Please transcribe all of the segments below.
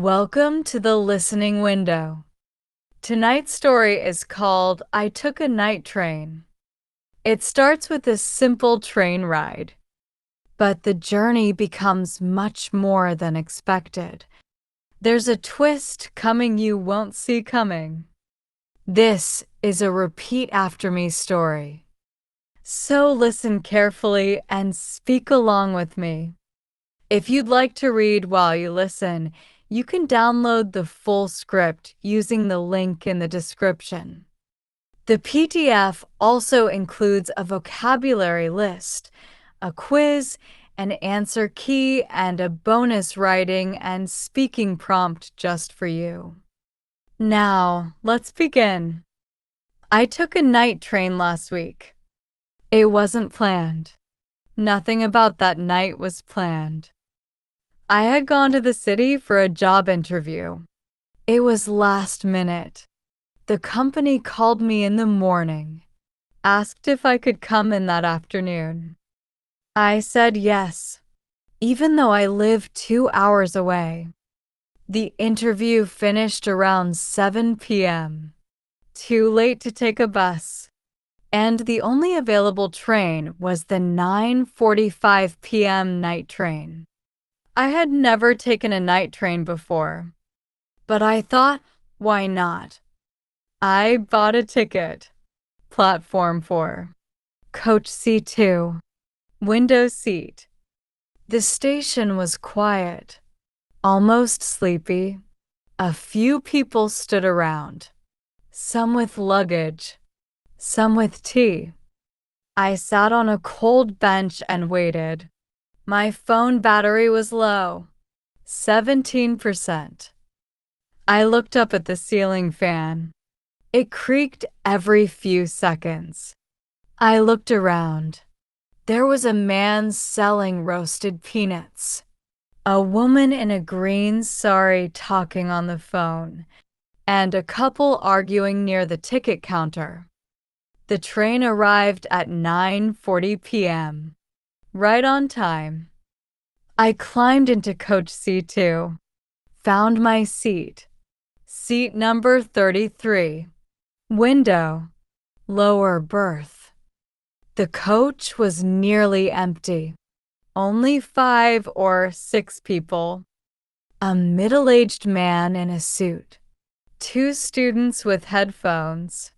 Welcome to the listening window. Tonight's story is called I Took a Night Train. It starts with a simple train ride, but the journey becomes much more than expected. There's a twist coming you won't see coming. This is a repeat after me story. So listen carefully and speak along with me. If you'd like to read while you listen, you can download the full script using the link in the description. The PDF also includes a vocabulary list, a quiz, an answer key, and a bonus writing and speaking prompt just for you. Now, let's begin. I took a night train last week. It wasn't planned. Nothing about that night was planned. I had gone to the city for a job interview. It was last minute. The company called me in the morning, asked if I could come in that afternoon. I said yes, even though I live 2 hours away. The interview finished around 7 p.m. Too late to take a bus, and the only available train was the 9:45 p.m. night train. I had never taken a night train before, but I thought, why not? I bought a ticket. Platform 4. Coach C2. Window seat. The station was quiet, almost sleepy. A few people stood around, some with luggage, some with tea. I sat on a cold bench and waited. My phone battery was low, 17%. I looked up at the ceiling fan. It creaked every few seconds. I looked around. There was a man selling roasted peanuts, a woman in a green sari talking on the phone, and a couple arguing near the ticket counter. The train arrived at 9:40 p.m., right on time. I climbed into Coach C2, found my seat. Seat number 33. Window. Lower berth. The coach was nearly empty. Only 5 or 6 people. A middle-aged man in a suit. 2 students with headphones.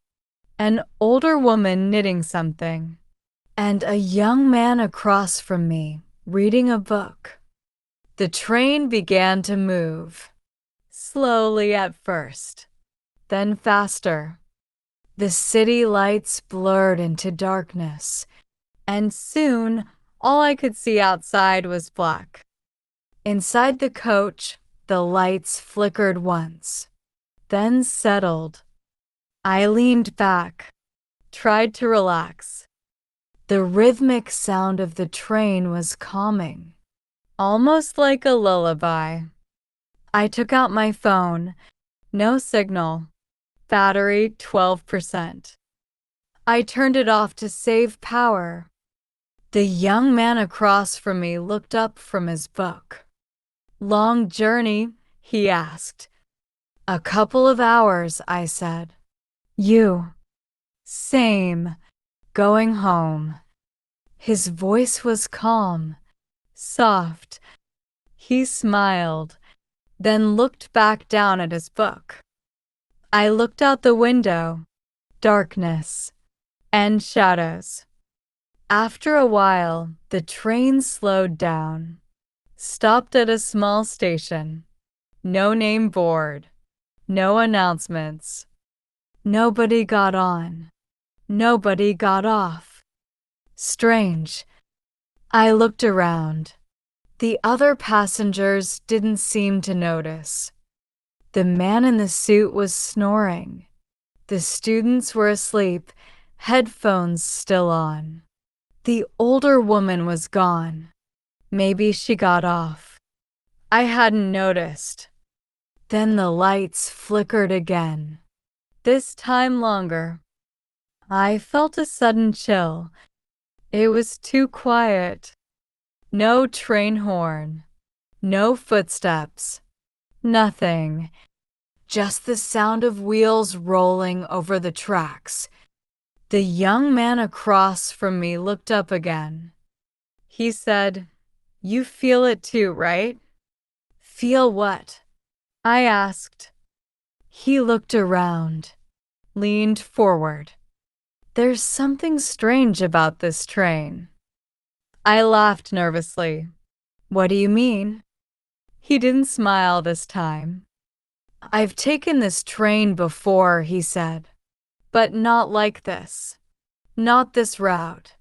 An older woman knitting something. And a young man across from me, reading a book. The train began to move. Slowly at first, then faster. The city lights blurred into darkness, and soon all I could see outside was black. Inside the coach, the lights flickered once, then settled. I leaned back, tried to relax. The rhythmic sound of the train was calming, almost like a lullaby. I took out my phone. No signal. Battery 12%. I turned it off to save power. The young man across from me looked up from his book. Long journey? He asked. A couple of hours, I said. You? Same. Going home. His voice was calm, soft. He smiled, then looked back down at his book. I looked out the window. Darkness and shadows. After a while, the train slowed down, stopped at a small station. No name board, no announcements. Nobody got on. Nobody got off. Strange. I looked around. The other passengers didn't seem to notice. The man in the suit was snoring. The students were asleep, headphones still on. The older woman was gone. Maybe she got off. I hadn't noticed. Then the lights flickered again, this time longer. I felt a sudden chill. It was too quiet. No train horn. No footsteps. Nothing. Just the sound of wheels rolling over the tracks. The young man across from me looked up again. He said, "You feel it too, right?" "Feel what?" I asked. He looked around, leaned forward. "There's something strange about this train." I laughed nervously. "What do you mean?" He didn't smile this time. "I've taken this train before," he said, "but not like this. Not this route.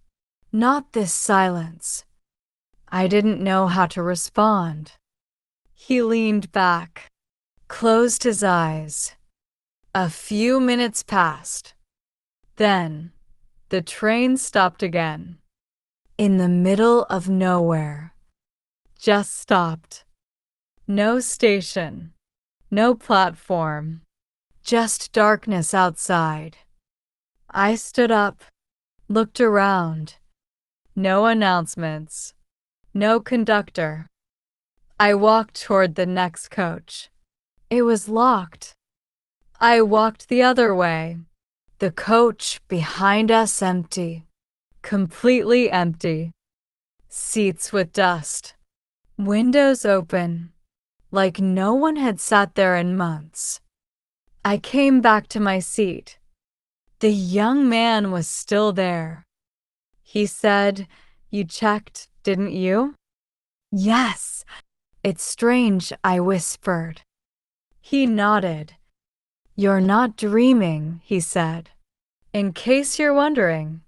Not this silence." I didn't know how to respond. He leaned back, closed his eyes. A few minutes passed. Then, the train stopped again. In the middle of nowhere. Just stopped. No station. No platform. Just darkness outside. I stood up, looked around. No announcements. No conductor. I walked toward the next coach. It was locked. I walked the other way. The coach behind us empty. Completely empty. Seats with dust. Windows open. Like no one had sat there in months. I came back to my seat. The young man was still there. He said, "You checked, didn't you?" "Yes." "It's strange," I whispered. He nodded. "You're not dreaming," he said. "In case you're wondering."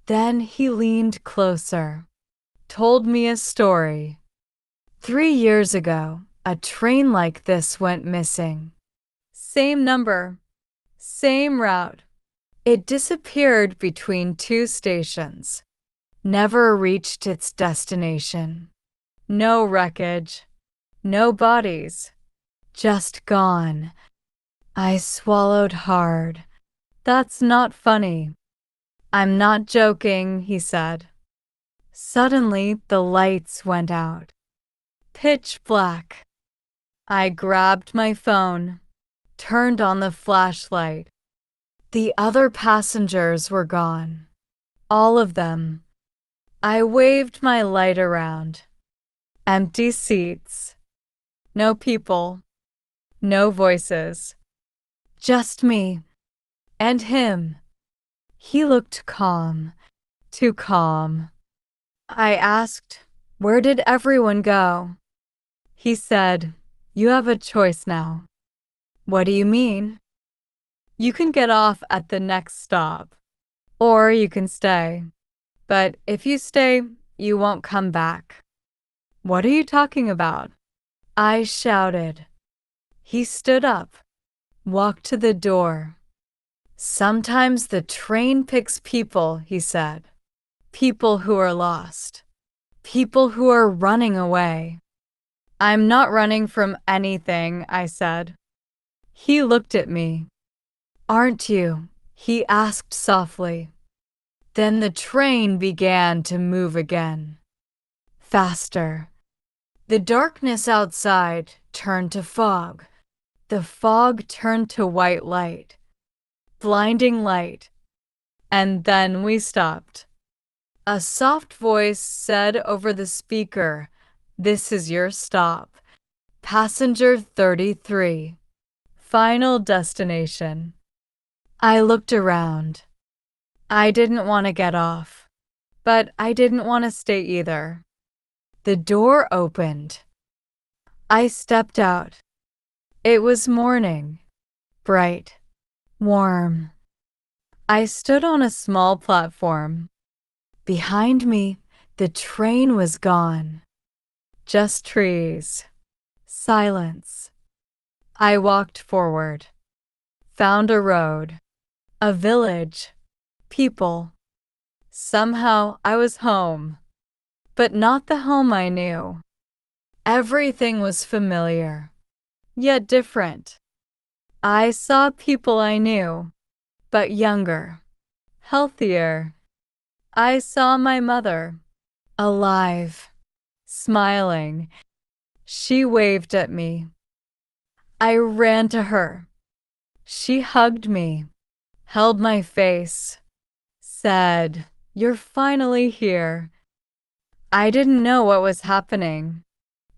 Then he leaned closer, told me a story. 3 years ago, a train like this went missing. Same number, same route. It disappeared between two stations. Never reached its destination. No wreckage. No bodies. Just gone. I swallowed hard. "That's not funny." "I'm not joking," he said. Suddenly, the lights went out. Pitch black. I grabbed my phone, turned on the flashlight. The other passengers were gone. All of them. I waved my light around. Empty seats. No people. No voices. Just me. And him. He looked calm. Too calm. I asked, "Where did everyone go?" He said, "You have a choice now." "What do you mean?" "You can get off at the next stop. Or you can stay. But if you stay, you won't come back." "What are you talking about?" I shouted. He stood up, walked to the door. "Sometimes the train picks people," he said. "People who are lost. People who are running away." "I'm not running from anything," I said. He looked at me. "Aren't you?" he asked softly. Then the train began to move again. Faster. The darkness outside turned to fog. The fog turned to white light. Blinding light. And then we stopped. A soft voice said over the speaker, "This is your stop. Passenger 33. Final destination." I looked around. I didn't want to get off, but I didn't want to stay either. The door opened. I stepped out. It was morning. Bright. Warm. I stood on a small platform. Behind me, the train was gone. Just trees. Silence. I walked forward. Found a road. A village. People. Somehow I was home. But not the home I knew. Everything was familiar, yet different. I saw people I knew, but younger, healthier. I saw my mother, alive, smiling. She waved at me. I ran to her. She hugged me, held my face, said, "You're finally here." I didn't know what was happening,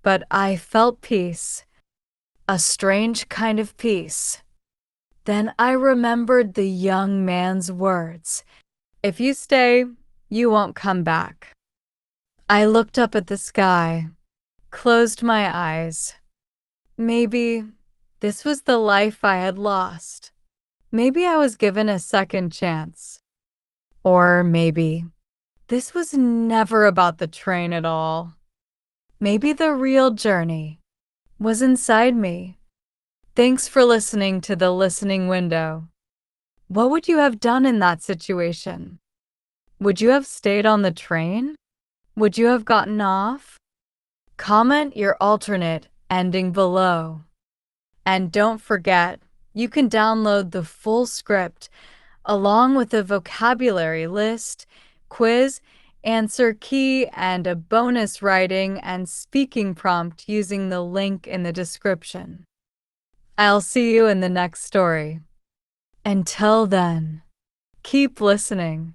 but I felt peace, a strange kind of peace. Then I remembered the young man's words. "If you stay, you won't come back." I looked up at the sky, closed my eyes. Maybe this was the life I had lost. Maybe I was given a second chance. Or maybe this was never about the train at all. Maybe the real journey was inside me. Thanks for listening to The Listening Window. What would you have done in that situation? Would you have stayed on the train? Would you have gotten off? Comment your alternate ending below. And don't forget, you can download the full script along with a vocabulary list, quiz, answer key, and a bonus writing and speaking prompt using the link in the description. I'll see you in the next story. Until then, keep listening.